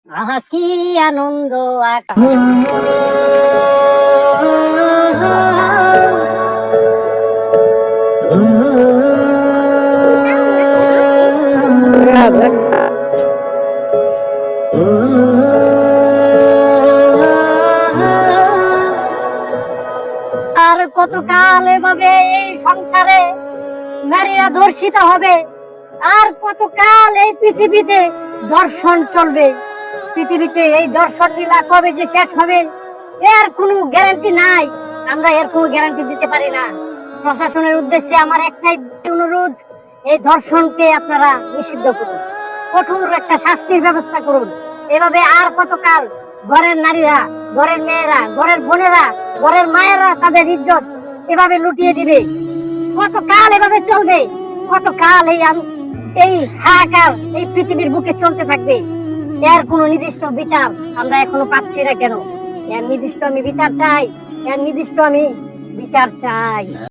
আহা কি আনন্দ আর কতকাল এভাবে এই সংসারে নারীরা ধর্ষিত হবে, আর কতকাল এই পৃথিবীতে দর্শন চলবে। পৃথিবীতে এই দর্শন লীলা কবে যে শেষ হবে এর কোনো গ্যারান্টি নাই। আমরা এর কোনো গ্যারান্টি দিতে পারি না। প্রশাসনের উদ্দেশ্যে আমার একটাই অনুরোধ, এই ধর্ষণকে আপনারা নিষিদ্ধ করুন, কঠোর একটা শাস্তির ব্যবস্থা করুন। এভাবে আর কতকাল ঘরের নারীরা, ঘরের মেয়েরা, ঘরের বোনেরা, ঘরের মায়েরা তাদের ইজ্জত এভাবে লুটিয়ে দিবে? কতকাল এভাবে চলবে? কতকাল এই হাহাকার এই পৃথিবীর বুকে চলতে থাকবে? এর কোনো নির্দিষ্ট বিচার আমরা এখনো পাচ্ছি না কেন? এর নির্দিষ্ট আমি বিচার চাই, এর নির্দিষ্ট আমি বিচার চাই।